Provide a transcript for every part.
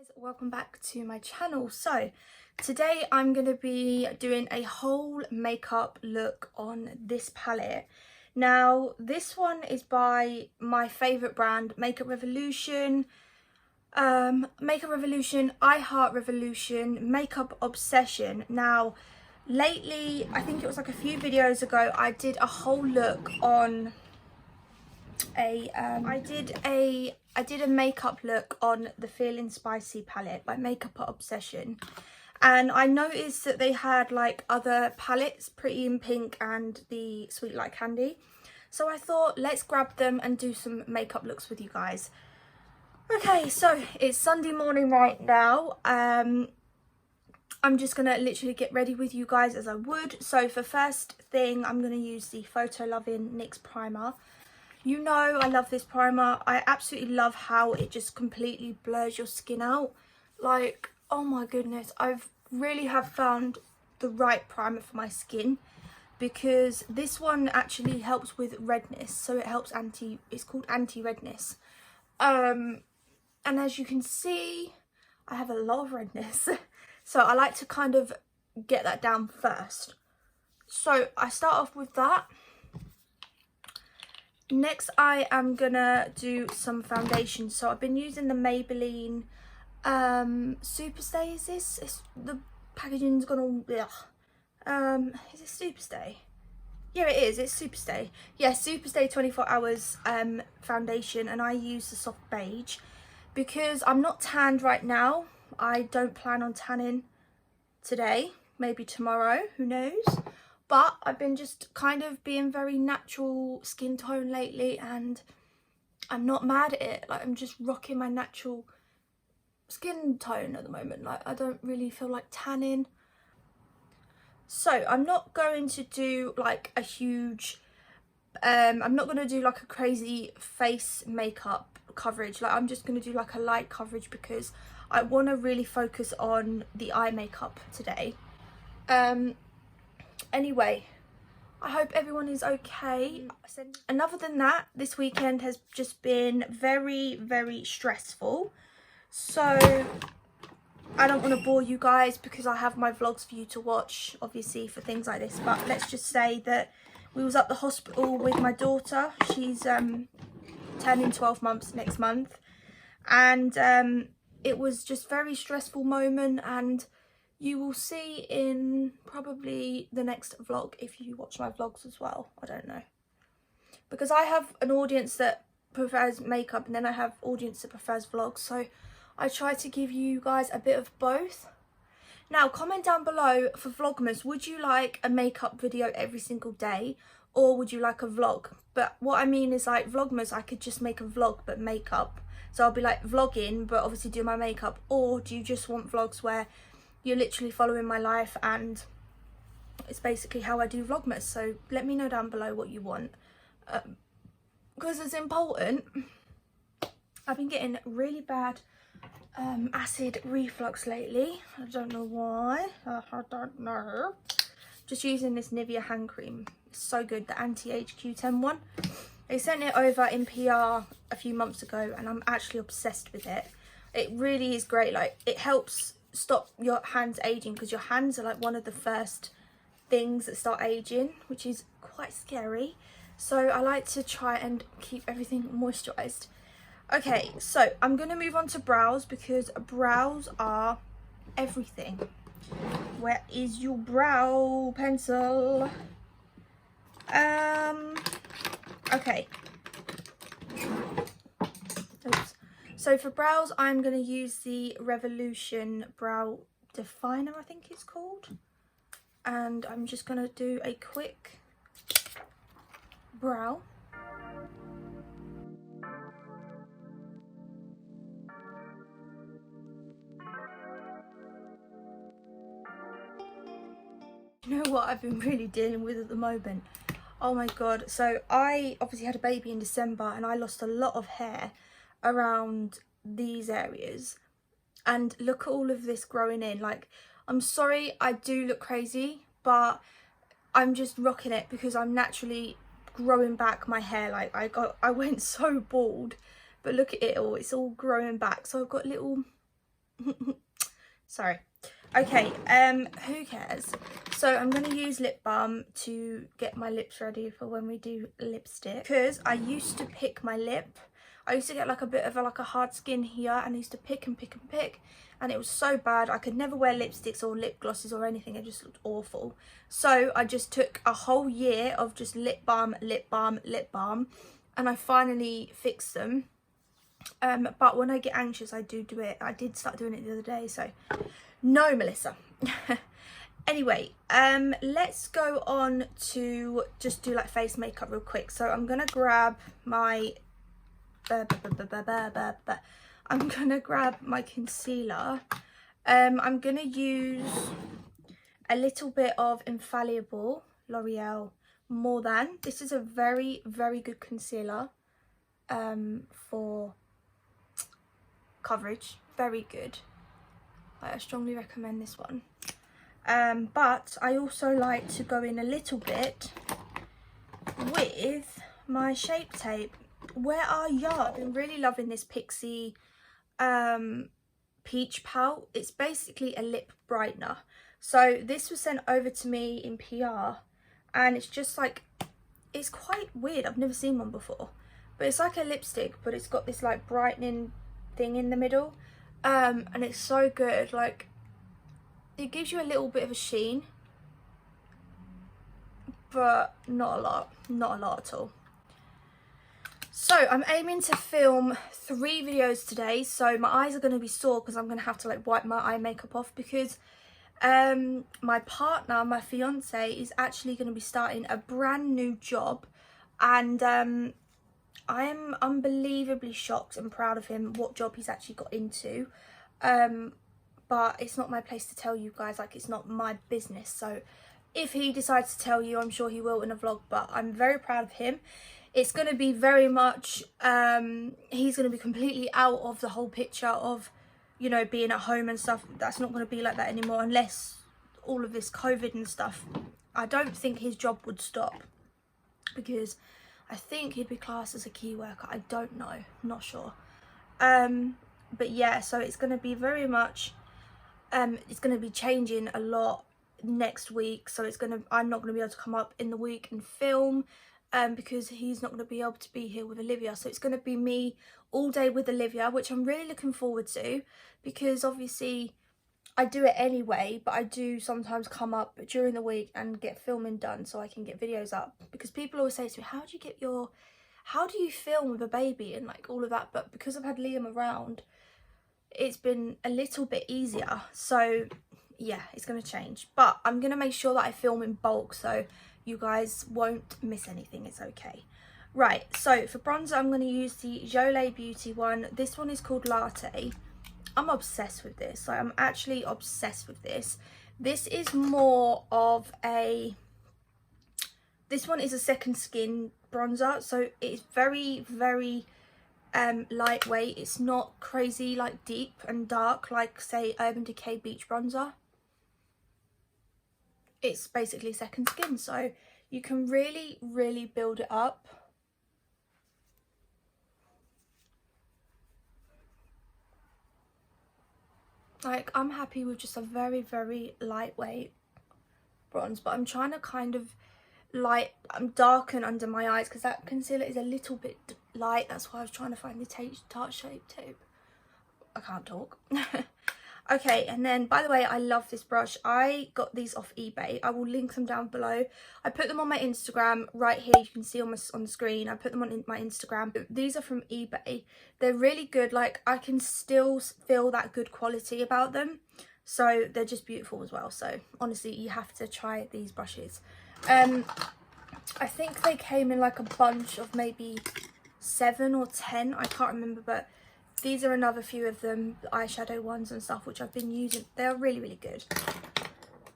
Guys, welcome back to my channel. So today I'm going to be doing a whole makeup look on this palette. Now this one is by my favorite brand, Makeup Revolution, I Heart Revolution, Makeup Obsession. Now lately, I think it was like a few videos ago, I did a whole look on I did a makeup look on the Feeling Spicy palette by Makeup Obsession, and I noticed that they had like other palettes, Pretty in Pink and the Sweet Like Candy, so I thought let's grab them and do some makeup looks with you guys. Okay, so it's Sunday morning right now. I'm just gonna literally get ready with you guys as I would. So for first thing, I'm gonna use the Photo Loving NYX primer. You know I love this primer. I absolutely love how it just completely blurs your skin out. Like, oh my goodness, I've really have found the right primer for my skin, because this one actually helps with redness. So it helps it's called anti-redness. And as you can see, I have a lot of redness. So I like to kind of get that down first. So I start off with that. Next, I am gonna do some foundation. So I've been using the Maybelline Superstay. Is this? The packaging's gone all. Ugh. Is it Superstay? Yeah, it is. It's Superstay. Yeah, Superstay 24 Hours foundation, and I use the soft beige because I'm not tanned right now. I don't plan on tanning today. Maybe tomorrow. Who knows? But I've been just kind of being very natural skin tone lately, and I'm not mad at it. Like, I'm just rocking my natural skin tone at the moment. Like, I don't really feel like tanning. So I'm not going to do like a huge, I'm not going to do like a crazy face makeup coverage. Like, I'm just going to do like a light coverage because I want to really focus on the eye makeup today. Anyway, I hope everyone is okay. And other than that, this weekend has just been very, very stressful. So I don't want to bore you guys because I have my vlogs for you to watch, obviously, for things like this. But let's just say that we was at the hospital with my daughter. She's turning 12 months next month. And it was just a very stressful moment, and you will see in probably the next vlog if you watch my vlogs as well. I don't know. Because I have an audience that prefers makeup, and then I have audience that prefers vlogs. So I try to give you guys a bit of both. Now, comment down below for Vlogmas. Would you like a makeup video every single day, or would you like a vlog? But what I mean is, like, Vlogmas, I could just make a vlog but makeup. So I'll be like vlogging but obviously do my makeup. Or do you just want vlogs where you're literally following my life and it's basically how I do Vlogmas? So let me know down below what you want, because it's important. I've been getting really bad acid reflux lately. I don't know why. I don't know. Just using this Nivea hand cream. It's so good, the anti-age Q10 one. They sent it over in PR a few months ago, and I'm actually obsessed with it. It really is great. Like, it helps stop your hands aging, because your hands are like one of the first things that start aging, which is quite scary. So I like to try and keep everything moisturized. Okay, so I'm gonna move on to brows, because brows are everything. Where is your brow pencil? Okay. Oops. So for brows, I'm going to use the Revolution Brow Definer, I think it's called. And I'm just going to do a quick brow. You know what I've been really dealing with at the moment? Oh my god. So I obviously had a baby in December, and I lost a lot of hair around these areas, and look at all of this growing in. Like, I'm sorry I do look crazy, but I'm just rocking it because I'm naturally growing back my hair. Like, I went so bald, but look at it all, it's all growing back. So I've got little Sorry. Okay, who cares? So I'm going to use lip balm to get my lips ready for when we do lipstick. Because I used to pick my lip. I used to get like a bit of like a hard skin here, and I used to pick and pick and pick. And it was so bad. I could never wear lipsticks or lip glosses or anything. It just looked awful. So I just took a whole year of just lip balm, lip balm, lip balm. And I finally fixed them. But when I get anxious, I do it. I did start doing it the other day, so no, Melissa. Anyway, let's go on to just do like face makeup real quick. So I'm gonna grab my I'm gonna grab my concealer. I'm gonna use a little bit of Infallible L'Oreal More Than. This is a very, very good concealer for coverage. Very good. I strongly recommend this one. But I also like to go in a little bit with my Shape Tape. Where are y'all? I've been really loving this Pixie Peach Pout. It's basically a lip brightener. So this was sent over to me in PR, and it's just like, it's quite weird. I've never seen one before. But it's like a lipstick, but it's got this like brightening thing in the middle. And it's so good. Like, it gives you a little bit of a sheen, but not a lot at all. So I'm aiming to film 3 videos today, so my eyes are going to be sore because I'm going to have to like wipe my eye makeup off, because my partner, my fiance, is actually going to be starting a brand new job, and I am unbelievably shocked and proud of him, what job he's actually got into. But it's not my place to tell you guys, like, it's not my business. So if he decides to tell you, I'm sure he will in a vlog, but I'm very proud of him. It's going to be very much, he's going to be completely out of the whole picture of, you know, being at home and stuff. That's not going to be like that anymore, unless all of this COVID and stuff. I don't think his job would stop, because I think he'd be classed as a key worker. I don't know, I'm not sure. But yeah, so it's going to be very much, it's going to be changing a lot next week. So I'm not going to be able to come up in the week and film, because he's not going to be able to be here with Olivia. So it's going to be me all day with Olivia, which I'm really looking forward to, because obviously I do it anyway, but I do sometimes come up during the week and get filming done so I can get videos up. Because people always say to me, how do you film with a baby and like all of that? But because I've had Liam around, it's been a little bit easier. So yeah, it's going to change, but I'm going to make sure that I film in bulk so you guys won't miss anything. It's okay. Right, so for bronzer, I'm going to use the Jolie Beauty one. This one is called Latte. I'm obsessed with this. Like, I'm actually obsessed with this. This is more of a, this one is a second skin bronzer, so it's very, very lightweight. It's not crazy like deep and dark like, say, Urban Decay Beach Bronzer. It's basically second skin, so you can really, really build it up. Like, I'm happy with just a very, very lightweight bronze, but I'm trying to kind of darken under my eyes, because that concealer is a little bit light. That's why I was trying to find the Tarte Shape Tape. I can't talk. Okay, and then, by the way, I love this brush. I got these off eBay. I will link them down below. I put them on my Instagram right here. You can see on the screen. I put them on my Instagram. These are from eBay. They're really good. Like, I can still feel that good quality about them. So they're just beautiful as well. So honestly, you have to try these brushes. I think they came in like a bunch of maybe 7 or 10. I can't remember, but these are another few of them, the eyeshadow ones and stuff, which I've been using. They're really, really good.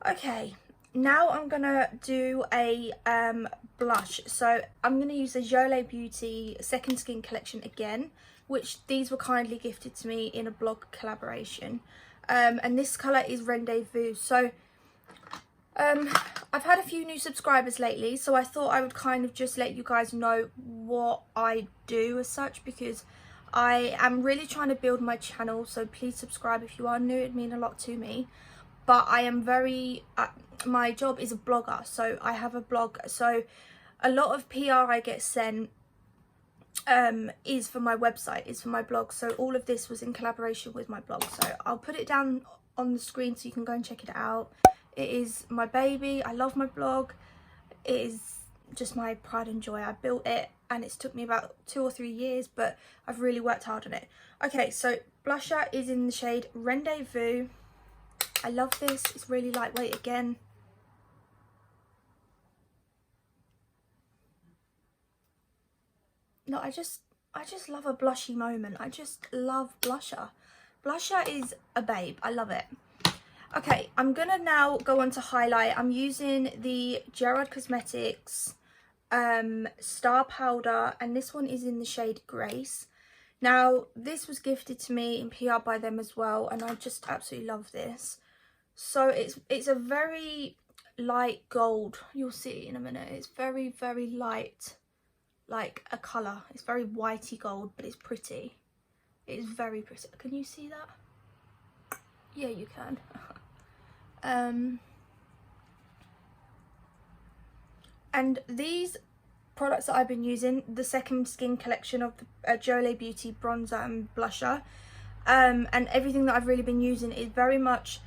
Okay, now I'm gonna do a blush. So I'm gonna use the Jolie Beauty Second Skin collection again, which these were kindly gifted to me in a blog collaboration. And this colour is Rendezvous. So I've had a few new subscribers lately, so I thought I would kind of just let you guys know what I do as such, because I am really trying to build my channel, so please subscribe if you are new. It'd mean a lot to me. But I am very my job is a blogger, so I have a blog, so a lot of PR I get sent is for my website, is for my blog. So all of this was in collaboration with my blog, so I'll put it down on the screen so you can go and check it out. It is my baby. I love my blog. It is just my pride and joy. I built it and it's took me about 2 or 3 years, but I've really worked hard on it. Okay, so blusher is in the shade Rendezvous. I love this. It's really lightweight again. No, I just love a blushy moment. I just love blusher. Blusher is a babe. I love it. Okay, I'm gonna now go on to highlight. I'm using the Gerard Cosmetics Star Powder, and this one is in the shade Grace. Now, this was gifted to me in PR by them as well, and I just absolutely love this. So it's a very light gold. You'll see in a minute. It's very, very light, like a colour. It's very whitey gold, but it's pretty. It's very pretty. Can you see that? Yeah, you can. And these products that I've been using, the second skin collection of the Jolé Beauty bronzer and blusher, and everything that I've really been using is very much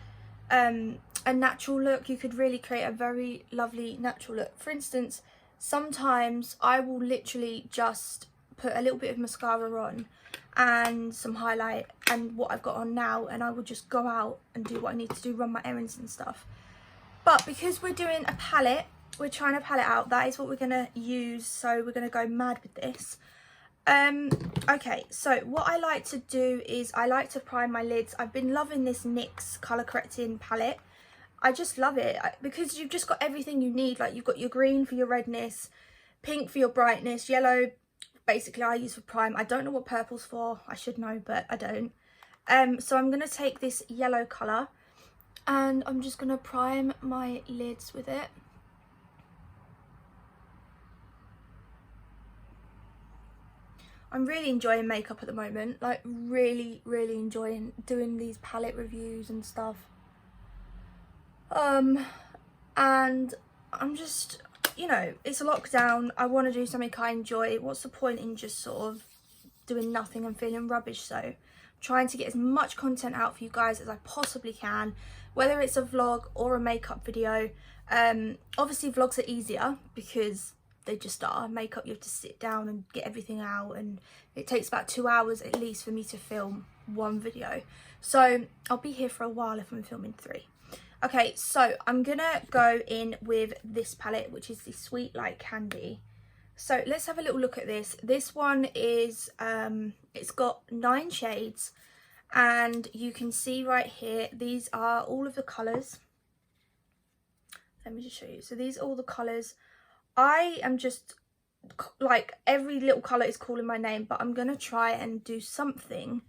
a natural look. You could really create a very lovely natural look. For instance, sometimes I will literally just put a little bit of mascara on and some highlight and what I've got on now, and I will just go out and do what I need to do, run my errands and stuff. But because we're doing a palette, we're trying to palette out, that is what we're going to use, so we're going to go mad with this. Okay, so what I like to do is I like to prime my lids. I've been loving this NYX colour correcting palette. I just love it because you've just got everything you need. Like, you've got your green for your redness, pink for your brightness, yellow basically I use for prime. I don't know what purple's for. I should know, but I don't. So I'm going to take this yellow colour and I'm just going to prime my lids with it. I'm really enjoying makeup at the moment, like really enjoying doing these palette reviews and stuff. And I'm just, you know, it's a lockdown. I want to do something I enjoy. What's the point in just sort of doing nothing and feeling rubbish? So I'm trying to get as much content out for you guys as I possibly can, whether it's a vlog or a makeup video. Obviously vlogs are easier because they just are. Makeup, you have to sit down and get everything out, and it takes about 2 hours at least for me to film one video. So I'll be here for a while if I'm filming 3. Okay, so I'm gonna go in with this palette, which is the Sweet Like Candy. So let's have a little look at this. This one is it's got 9 shades, and you can see right here, these are all of the colours. Let me just show you. So these are all the colours. I am just, like, every little colour is calling my name, but I'm going to try and do something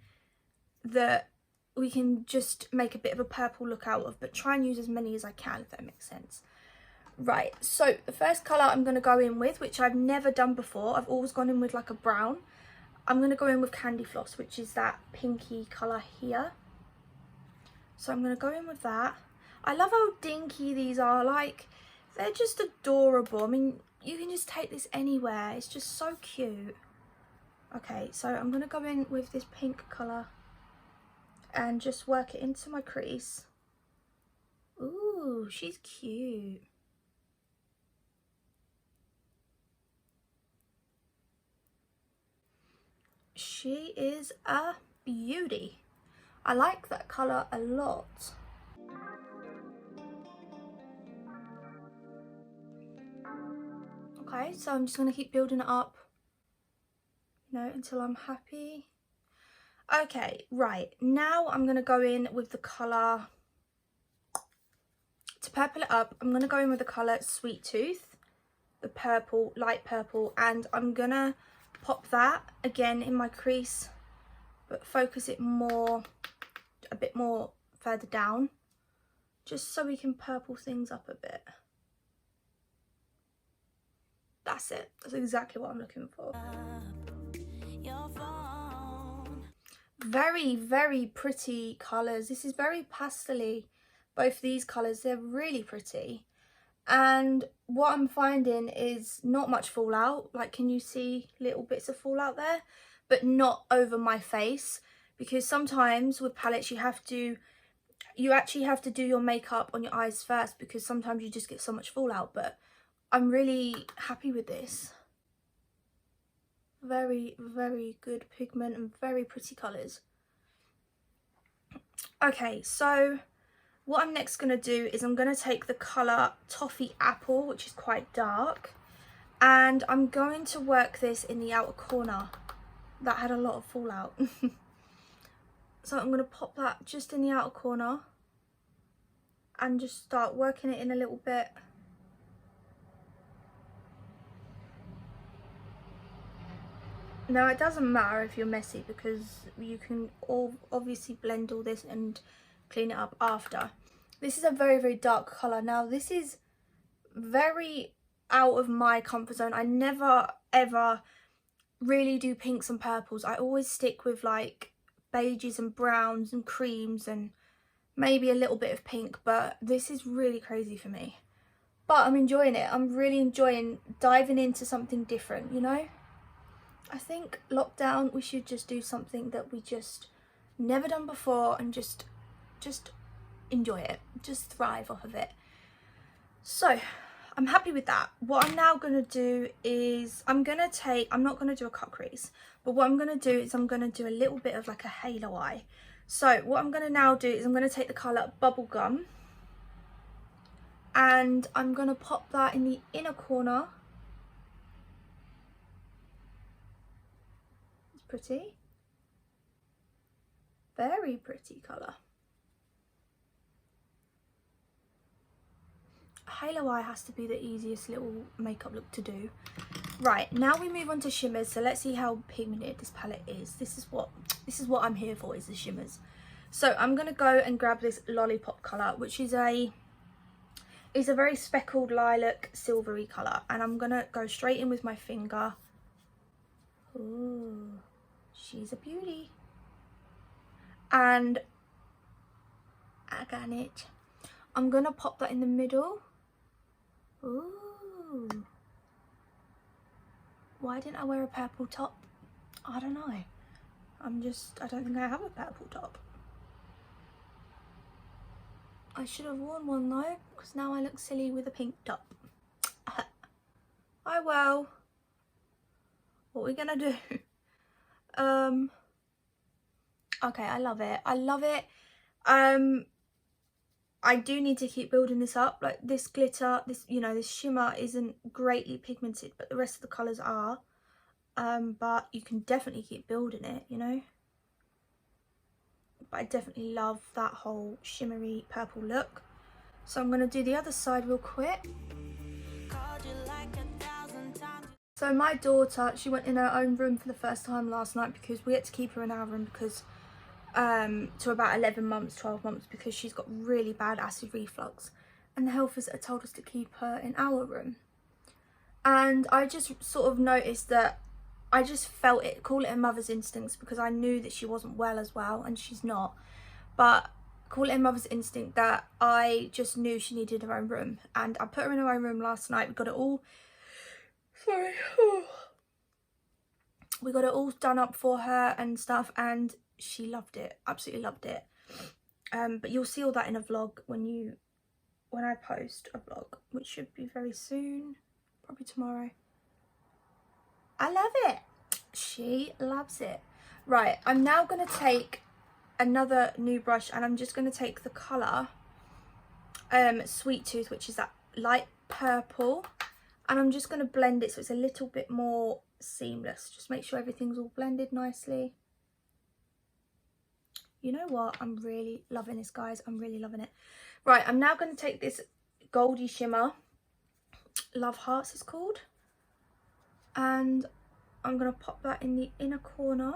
that we can just make a bit of a purple look out of, but try and use as many as I can, if that makes sense. Right, so the first colour I'm going to go in with, which I've never done before, I've always gone in with like a brown. I'm going to go in with Candy Floss, which is that pinky colour here. So I'm going to go in with that. I love how dinky these are, like, they're just adorable. I mean, you can just take this anywhere. It's just so cute. Okay, so I'm going to go in with this pink colour and just work it into my crease. Ooh, she's cute. She is a beauty. I like that colour a lot. Okay, so I'm just going to keep building it up, you know, until I'm happy. Okay, right, now I'm going to go in with the colour, to purple it up, I'm going to go in with the colour Sweet Tooth, the purple, light purple, and I'm going to pop that again in my crease, but focus it more, a bit more further down, just so we can purple things up a bit. That's it. That's exactly what I'm looking for. very, very pretty colours. This is very pastel-y. Both these colours, they're really pretty. And what I'm finding is not much fallout. Like, can you see little bits of fallout there? But not over my face, because sometimes with palettes you actually have to do your makeup on your eyes first, because sometimes you just get so much fallout. But I'm really happy with this. Very, very good pigment and very pretty colours. Okay, so what I'm next going to do is I'm going to take the colour Toffee Apple, which is quite dark, and I'm going to work this in the outer corner that had a lot of fallout. So I'm going to pop that just in the outer corner and just start working it in a little bit. Now, it doesn't matter if you're messy, because you can obviously blend all this and clean it up after. This is a very, very dark colour. Now, this is very out of my comfort zone. I never, ever really do pinks and purples. I always stick with like beiges and browns and creams and maybe a little bit of pink. But this is really crazy for me. But I'm enjoying it. I'm really enjoying diving into something different, you know? I think lockdown, we should just do something that we just never done before and just enjoy it, just thrive off of it. So I'm happy with that. What I'm now going to do is I'm not going to do a cut crease, but what I'm going to do is I'm going to do a little bit of like a halo eye. So what I'm going to now do is I'm going to take the colour Bubblegum and I'm going to pop that in the inner corner. Pretty, very pretty colour. Halo eye has to be the easiest little makeup look to do. Right, now we move on to shimmers. So let's see how pigmented this palette is. This is what I'm here for, is the shimmers. So I'm gonna go and grab this Lollipop colour, which is a very speckled lilac silvery colour, and I'm gonna go straight in with my finger. Ooh. She's a beauty. And again, I'm gonna pop that in the middle. Ooh. Why didn't I wear a purple top? I don't know. I don't think I have a purple top. I should have worn one though, because now I look silly with a pink top. Oh well. What are we gonna do? Okay, I love it. I love it. I do need to keep building this up. Like this glitter, this shimmer isn't greatly pigmented, but the rest of the colours are. But you can definitely keep building it, you know. But I definitely love that whole shimmery purple look. So I'm going to do the other side real quick. So my daughter, she went in her own room for the first time last night, because we had to keep her in our room because to about 11 months, 12 months, because she's got really bad acid reflux, and the health visitor told us to keep her in our room. And I just sort of noticed that I just felt it, call it a mother's instincts, because I knew that she wasn't well as well, and she's not, but call it a mother's instinct, that I just knew she needed her own room. And I put her in her own room last night. We got it all we got it all done up for her and stuff, and she loved it, absolutely loved it. But you'll see all that in a vlog when I post a vlog, which should be very soon, probably tomorrow. I love it. She loves it. Right, I'm now going to take another new brush, and I'm just going to take the colour Sweet Tooth, which is that light purple, and I'm just going to blend it so it's a little bit more seamless. Just make sure everything's all blended nicely. You know what? I'm really loving this, guys. I'm really loving it. Right, I'm now going to take this Goldy Shimmer, Love Hearts it's called, and I'm going to pop that in the inner corner.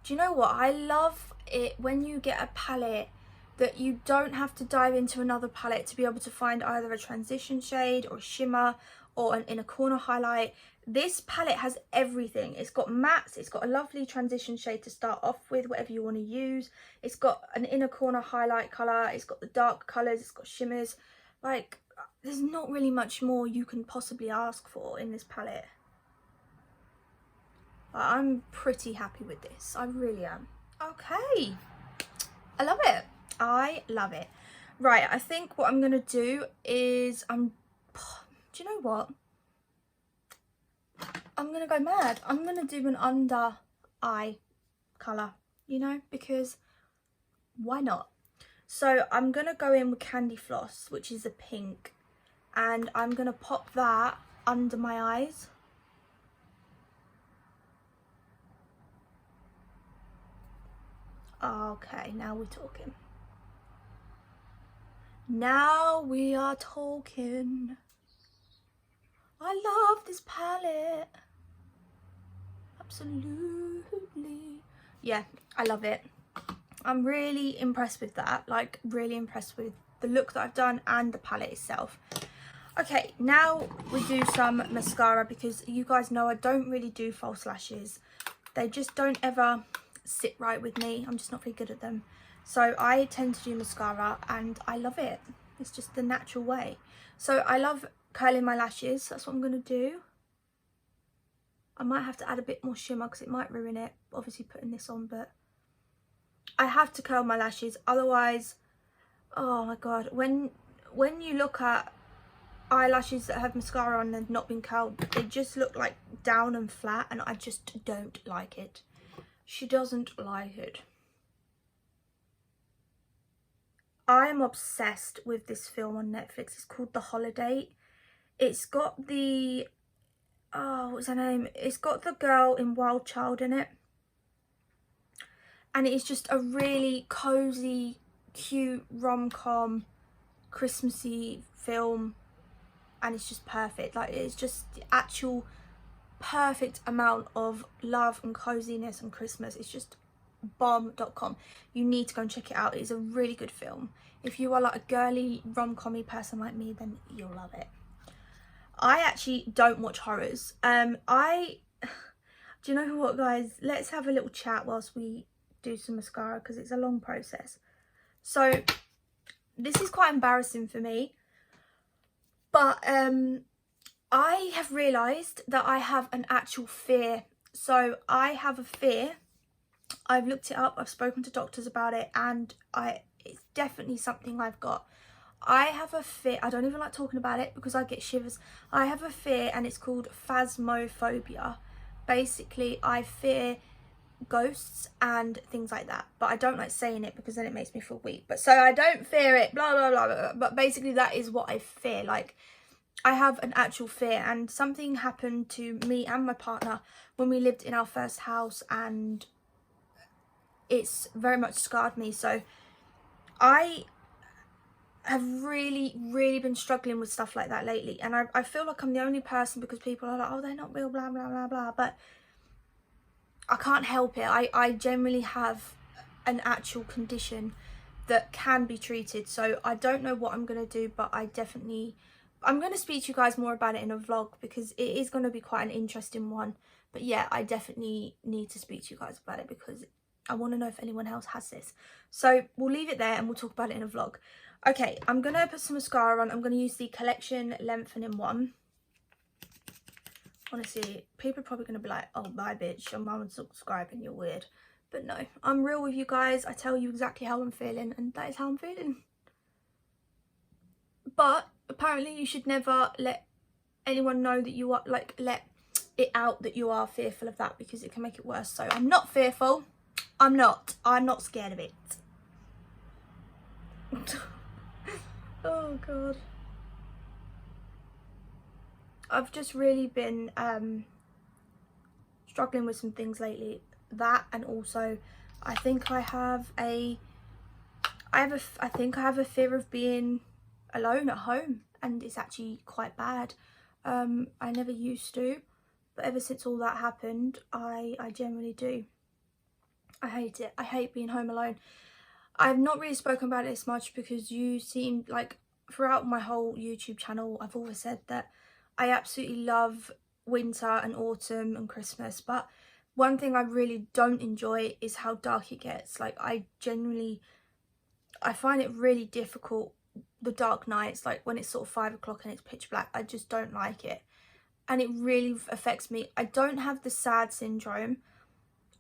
Do you know what? I love it when you get a palette that you don't have to dive into another palette to be able to find either a transition shade or a shimmer or an inner corner highlight. This palette has everything. It's got mattes, it's got a lovely transition shade to start off with, whatever you want to use. It's got an inner corner highlight colour, it's got the dark colours, it's got shimmers. Like, there's not really much more you can possibly ask for in this palette. But I'm pretty happy with this, I really am. Okay, I love it. I love it. Right, I think what I'm going to do is, do you know what? I'm going to go mad. I'm going to do an under eye colour, you know, because why not? So I'm going to go in with Candy Floss, which is a pink, and I'm going to pop that under my eyes. Okay, now we're talking. Now we are talking. I love this palette. Absolutely. Yeah, I love it. I'm really impressed with that. Like, really impressed with the look that I've done and the palette itself. Okay, now we do some mascara, because you guys know I don't really do false lashes. They just don't ever sit right with me. I'm just not very good at them. So I tend to do mascara and I love it. It's just the natural way. So I love curling my lashes. That's what I'm going to do. I might have to add a bit more shimmer because it might ruin it, obviously putting this on, but I have to curl my lashes. Otherwise, oh my god, when you look at eyelashes that have mascara on and not been curled, they just look like down and flat, and I just don't like it. She doesn't like it. I am obsessed with this film on Netflix. It's called The Holiday. It's got the, oh, what's her name? It's got the girl in Wild Child in it. And it is just a really cozy, cute, rom-com, Christmassy film. And it's just perfect. Like, it's just the actual perfect amount of love and coziness and Christmas. It's just bomb.com. You need to go and check it out. It's a really good film. If you are like a girly rom-com-y person like me, then you'll love it. I actually don't watch horrors. Do you know what, guys? Let's have a little chat whilst we do some mascara, because it's a long process. So this is quite embarrassing for me, but I have realised that I have an actual fear. So I have a fear. I've looked it up, I've spoken to doctors about it, and it's definitely something I've got. I have a fear, I don't even like talking about it because I get shivers. I have a fear and it's called phasmophobia. Basically, I fear ghosts and things like that, but I don't like saying it because then it makes me feel weak. But so I don't fear it, blah blah blah blah, but basically that is what I fear. Like, I have an actual fear, and something happened to me and my partner when we lived in our first house, and it's very much scarred me. So I have really been struggling with stuff like that lately, and I feel like I'm the only person, because people are like, oh, they're not real, blah blah blah blah, but I can't help it. I generally have an actual condition that can be treated. So I don't know what I'm going to do, but I'm going to speak to you guys more about it in a vlog, because it is going to be quite an interesting one. But yeah, I definitely need to speak to you guys about it because I want to know if anyone else has this. So we'll leave it there and we'll talk about it in a vlog. Okay, I'm going to put some mascara on. I'm going to use the Collection Lengthening one. Honestly, people are probably going to be like, oh, bye bitch, your mum would subscribe and you're weird. But no, I'm real with you guys. I tell you exactly how I'm feeling, and that is how I'm feeling. But apparently you should never let anyone know that you are, like, let it out that you are fearful of that, because it can make it worse. So I'm not fearful. I'm not scared of it. Oh god, I've just really been struggling with some things lately. That, and also I think I have a fear of being alone at home, and it's actually quite bad. I never used to, but ever since all that happened, I generally do. I hate it. I hate being home alone. I've not really spoken about it as much because you seem like, throughout my whole YouTube channel, I've always said that I absolutely love winter and autumn and Christmas, but one thing I really don't enjoy is how dark it gets. Like, I find it really difficult, the dark nights, like when it's sort of 5 o'clock and it's pitch black. I just don't like it, and it really affects me. I don't have the sad syndrome,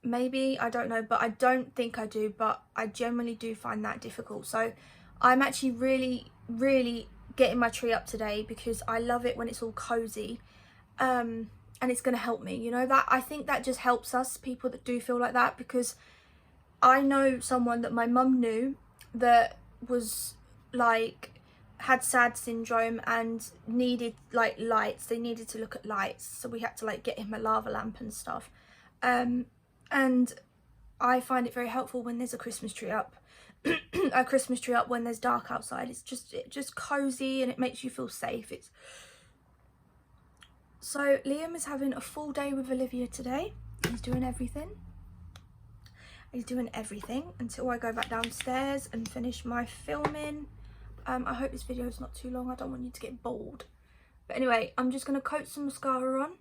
maybe, I don't know, but I don't think I do, but I generally do find that difficult. So I'm actually really getting my tree up today because I love it when it's all cozy, and it's going to help me, you know. That, I think that just helps us, people that do feel like that, because I know someone that my mum knew that was like, had sad syndrome and needed like lights. They needed to look at lights, so we had to like get him a lava lamp and stuff. And I find it very helpful when there's a Christmas tree up. A Christmas tree up when there's dark outside. It's just cozy and it makes you feel safe. So Liam is having a full day with Olivia today. He's doing everything. He's doing everything until I go back downstairs and finish my filming. I hope this video is not too long. I don't want you to get bored. But anyway, I'm just going to coat some mascara on.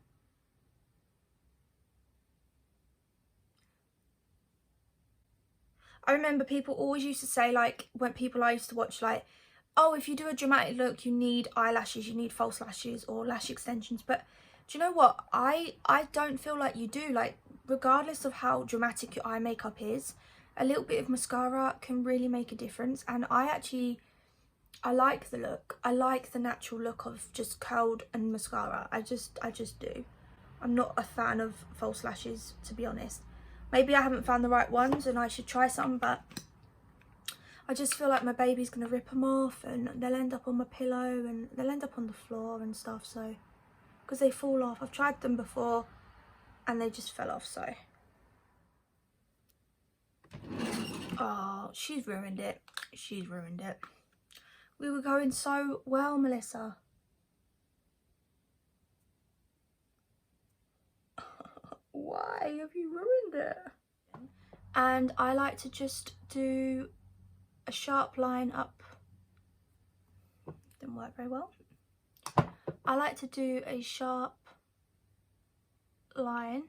I remember people always used to say, like, when people I used to watch, like, oh, if you do a dramatic look, you need eyelashes, you need false lashes or lash extensions. But do you know what? I don't feel like you do. Like, regardless of how dramatic your eye makeup is, a little bit of mascara can really make a difference. And I like the look. I like the natural look of just curled and mascara. I just do. I'm not a fan of false lashes, to be honest. Maybe I haven't found the right ones and I should try some, but I just feel like my baby's going to rip them off and they'll end up on my pillow and they'll end up on the floor and stuff, so, because they fall off. I've tried them before and they just fell off, so. Oh, she's ruined it. She's ruined it. We were going so well, Melissa. Why have you ruined it? And I like to just do a sharp line up. Didn't work very well. I like to do a sharp line,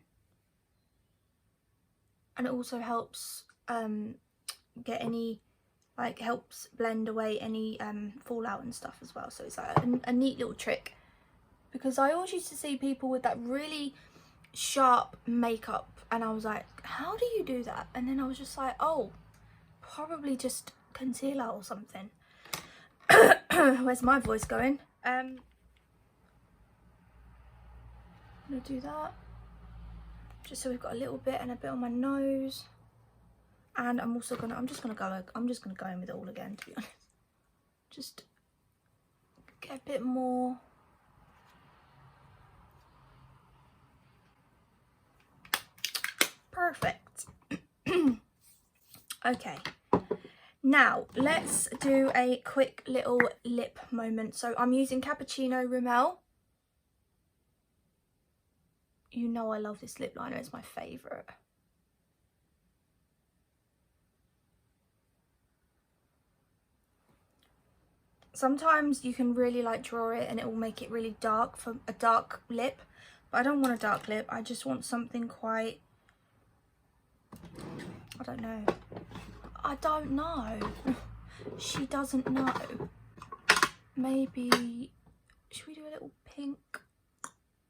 and it also helps get any, like, helps blend away any fallout and stuff as well. So it's like a neat little trick, because I always used to see people with that really sharp makeup and I was like, how do you do that? And then I was just like, oh, probably just concealer or something. Where's my voice going? I'm gonna do that just so we've got a little bit and a bit on my nose. And I'm just gonna go in with it all again, to be honest. Just get a bit more. Perfect. Okay, now let's do a quick little lip moment. So I'm using Cappuccino Rimmel. You know I love this lip liner, it's my favourite. Sometimes you can really like draw it and it will make it really dark for a dark lip, but I don't want a dark lip. I just want something quite, I don't know. She doesn't know. Maybe, should we do a little pink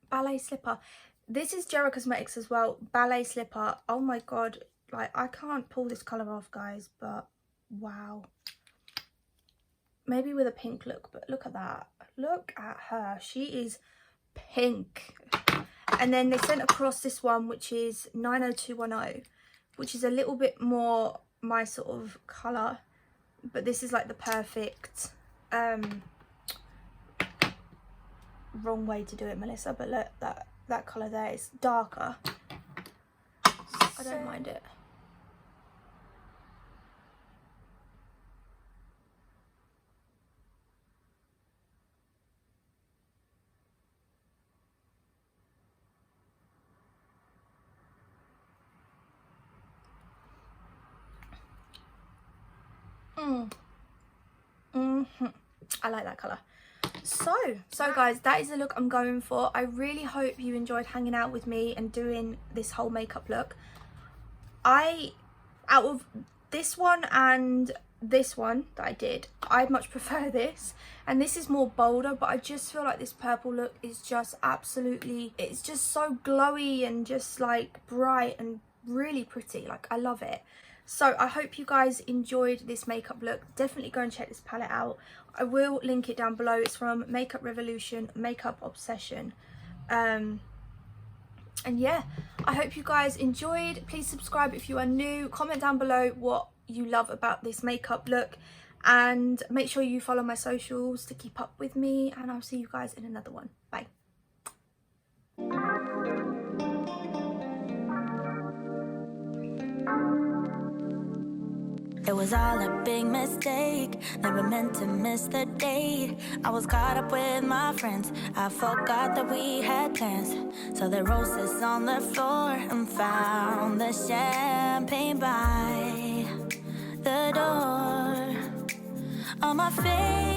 ballet slipper? This is Jera Cosmetics as well, ballet slipper. Oh my god, like, I can't pull this colour off, guys, but wow. Maybe with a pink look, but look at that. Look at her. She is pink. And then they sent across this one, which is 90210, which is a little bit more my sort of colour. But this is like the perfect, wrong way to do it, Melissa. But look, that colour there is darker. I don't mind it. I like that colour. So guys, that is the look I'm going for. I really hope you enjoyed hanging out with me and doing this whole makeup look. Out of this one and this one that I did, I much prefer this, and this is more bolder, but I just feel like this purple look is just absolutely, it's just so glowy and just like bright and really pretty. Like, I love it. So I hope you guys enjoyed this makeup look. Definitely go and check this palette out. I will link it down below. It's from Makeup Revolution, Makeup Obsession. And yeah, I hope you guys enjoyed. Please subscribe if you are new. Comment down below what you love about this makeup look, and make sure you follow my socials to keep up with me, and I'll see you guys in another one. Bye. It was all a big mistake, never meant to miss the date. I was caught up with my friends, I forgot that we had plans. So the roses on the floor and found the champagne by the door. On my face